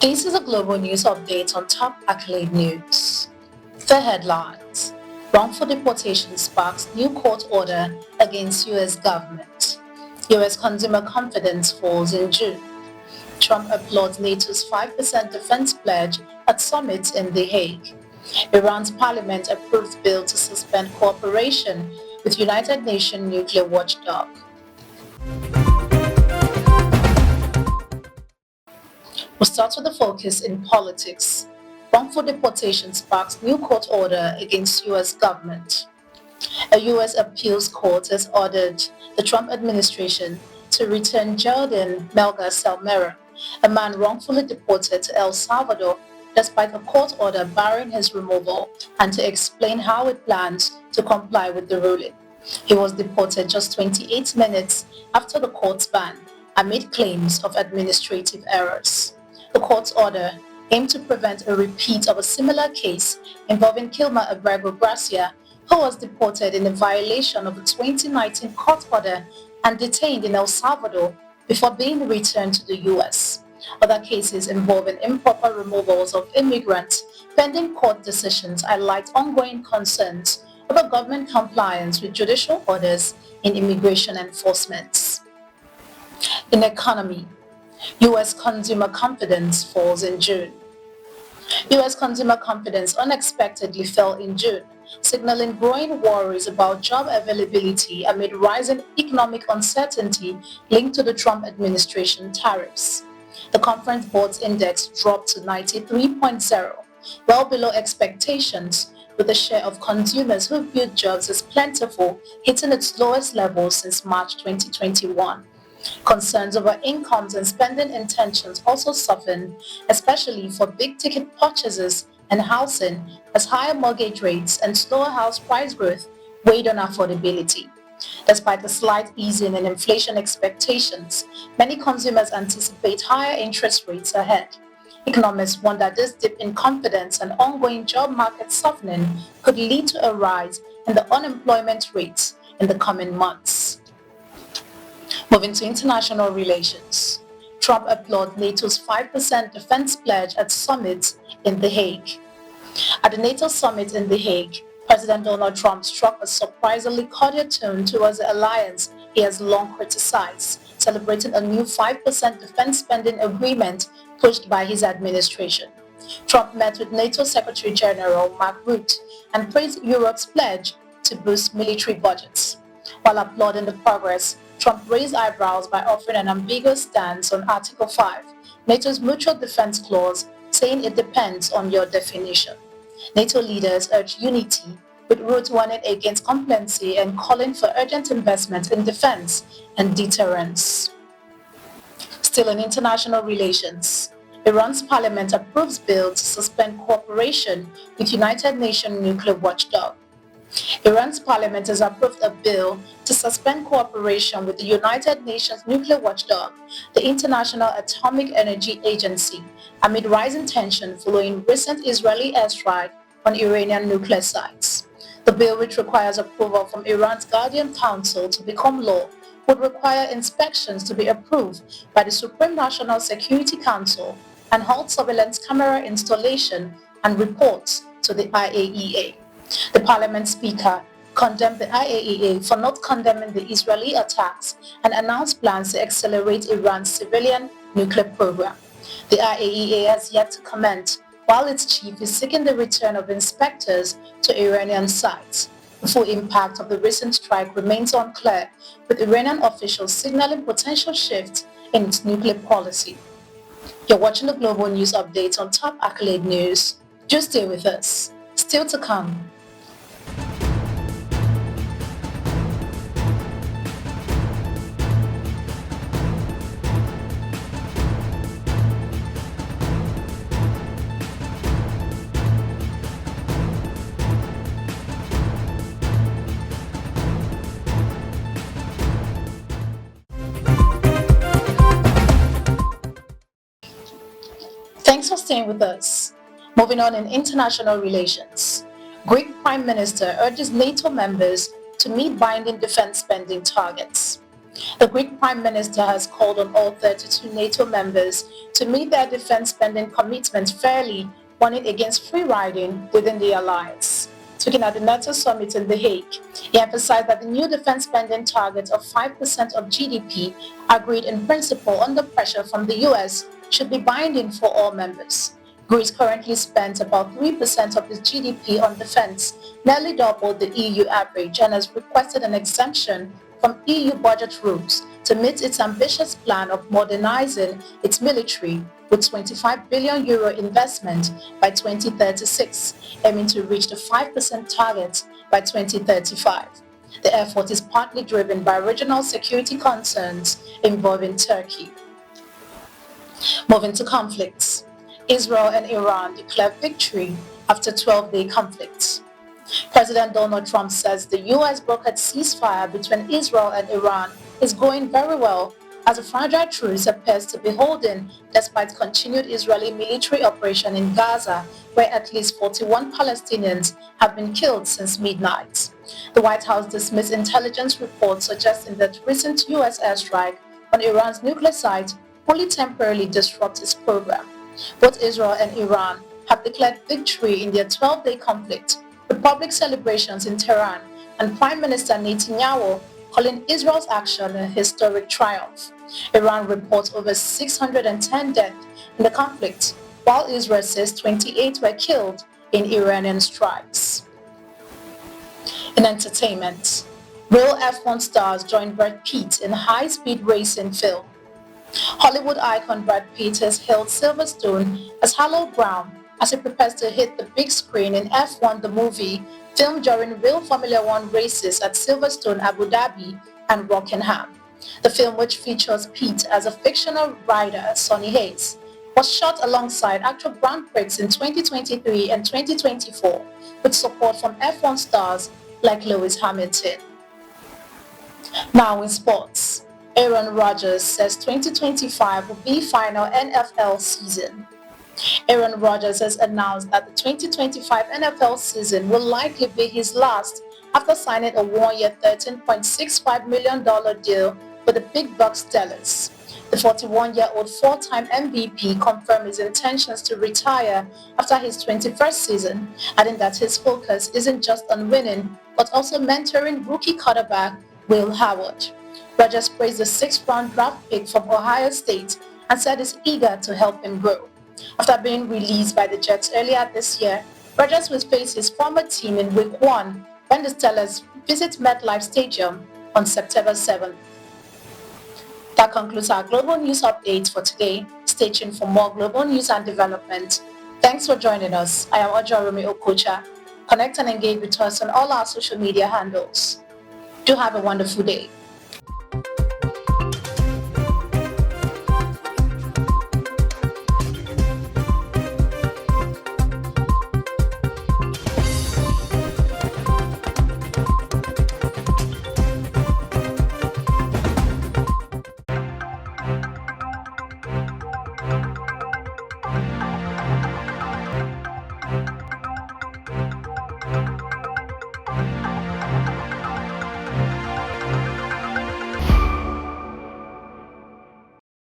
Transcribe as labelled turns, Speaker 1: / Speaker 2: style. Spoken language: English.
Speaker 1: This is a global news update on top accolade news. The headlines: wrongful deportation sparks new court order against U.S. government. U.S. consumer confidence falls in June. Trump applauds NATO's 5% defense pledge at summit in The Hague. Iran's parliament approves bill to suspend cooperation with United Nations nuclear watchdog. We'll start with the focus in politics. Wrongful deportation sparks new court order against U.S. government. A U.S. appeals court has ordered the Trump administration to return Jordin Melgar-Salmeron, a man wrongfully deported to El Salvador despite a court order barring his removal, and to explain how it plans to comply with the ruling. He was deported just 28 minutes after the court's ban, amid claims of administrative errors. The court's order aimed to prevent a repeat of a similar case involving Kilmer Abrego-Gracia, who was deported in a violation of a 2019 court order and detained in El Salvador before being returned to the U.S. Other cases involving improper removals of immigrants pending court decisions highlight ongoing concerns over government compliance with judicial orders in immigration enforcement. In economy, U.S. consumer confidence falls in June. U.S. consumer confidence unexpectedly fell in June, signaling growing worries about job availability amid rising economic uncertainty linked to the Trump administration tariffs. The Conference Board's index dropped to 93.0, well below expectations, with the share of consumers who viewed jobs as plentiful hitting its lowest level since March 2021. Concerns over incomes and spending intentions also softened, especially for big-ticket purchases and housing, as higher mortgage rates and slower house price growth weighed on affordability. Despite a slight easing in inflation expectations, many consumers anticipate higher interest rates ahead. Economists warn that this dip in confidence and ongoing job market softening could lead to a rise in the unemployment rate in the coming months. Moving to international relations, Trump applauds NATO's 5% defense pledge at summit in The Hague. At the NATO summit in The Hague, President Donald Trump struck a surprisingly cordial tone towards the alliance he has long criticized, celebrating a new 5% defense spending agreement pushed by his administration. Trump met with NATO Secretary General Mark Rutte and praised Europe's pledge to boost military budgets. While applauding the progress, Trump raised eyebrows by offering an ambiguous stance on Article 5, NATO's mutual defense clause, saying it depends on your definition. NATO leaders urged unity, with Rutte warning against complacency and calling for urgent investment in defense and deterrence. Still in international relations, Iran's parliament approves bill to suspend cooperation with United Nations nuclear watchdog. Iran's parliament has approved a bill to suspend cooperation with the United Nations nuclear watchdog, the International Atomic Energy Agency, amid rising tension following recent Israeli airstrike on Iranian nuclear sites. The bill, which requires approval from Iran's Guardian Council to become law, would require inspections to be approved by the Supreme National Security Council and halt surveillance camera installation and reports to the IAEA. The parliament speaker condemned the IAEA for not condemning the Israeli attacks and announced plans to accelerate Iran's civilian nuclear program. The IAEA has yet to comment, while its chief is seeking the return of inspectors to Iranian sites. The full impact of the recent strike remains unclear, with Iranian officials signaling potential shifts in its nuclear policy. You're watching the Global News Update on Top Accolade News. Just stay with us. Still to come. Thanks for staying with us. Moving on in international relations, Greek Prime Minister urges NATO members to meet binding defense spending targets. The Greek Prime Minister has called on all 32 NATO members to meet their defense spending commitments fairly, warning against free riding within the alliance. Speaking at the NATO summit in The Hague, he emphasized that the new defense spending target of 5% of GDP, agreed in principle under pressure from the US, should be binding for all members. Greece currently spends about 3% of its GDP on defense, nearly double the EU average, and has requested an exemption from EU budget rules to meet its ambitious plan of modernizing its military with €25 billion investment by 2036, aiming to reach the 5% target by 2035. The effort is partly driven by regional security concerns involving Turkey. Moving to conflicts. Israel and Iran declare victory after 12-day conflict. President Donald Trump says the U.S. brokered ceasefire between Israel and Iran is going very well, as a fragile truce appears to be holding despite continued Israeli military operation in Gaza, where at least 41 Palestinians have been killed since midnight. The White House dismissed intelligence reports suggesting that recent U.S. airstrike on Iran's nuclear site only temporarily disrupts its program. Both Israel and Iran have declared victory in their 12-day conflict, with public celebrations in Tehran and Prime Minister Netanyahu calling Israel's action a historic triumph. Iran reports over 610 deaths in the conflict, while Israel says 28 were killed in Iranian strikes. In entertainment, real F1 stars join Brad Pitt in high-speed racing film. Hollywood icon Brad Pitt has hailed Silverstone as hallowed ground as he prepares to hit the big screen in F1 the movie, filmed during real Formula One races at Silverstone, Abu Dhabi and Rockingham. The film, which features Pitt as a fictional rider, Sonny Hayes, was shot alongside actual Grand Prix in 2023 and 2024, with support from F1 stars like Lewis Hamilton. Now in sports. Aaron Rodgers says 2025 will be final NFL season. Aaron Rodgers has announced that the 2025 NFL season will likely be his last after signing a one-year $13.65 million deal with the big Bucs Steelers. The 41-year-old four-time MVP confirmed his intentions to retire after his 21st season, adding that his focus isn't just on winning, but also mentoring rookie quarterback Will Howard. Rodgers praised the 6th-round draft pick from Ohio State and said he's eager to help him grow. After being released by the Jets earlier this year, Rodgers will face his former team in Week 1 when the Steelers visit MetLife Stadium on September 7th. That concludes our global news update for today. Stay tuned for more global news and development. Thanks for joining us. I am Ojoromi Okocha. Connect and engage with us on all our social media handles. Do have a wonderful day.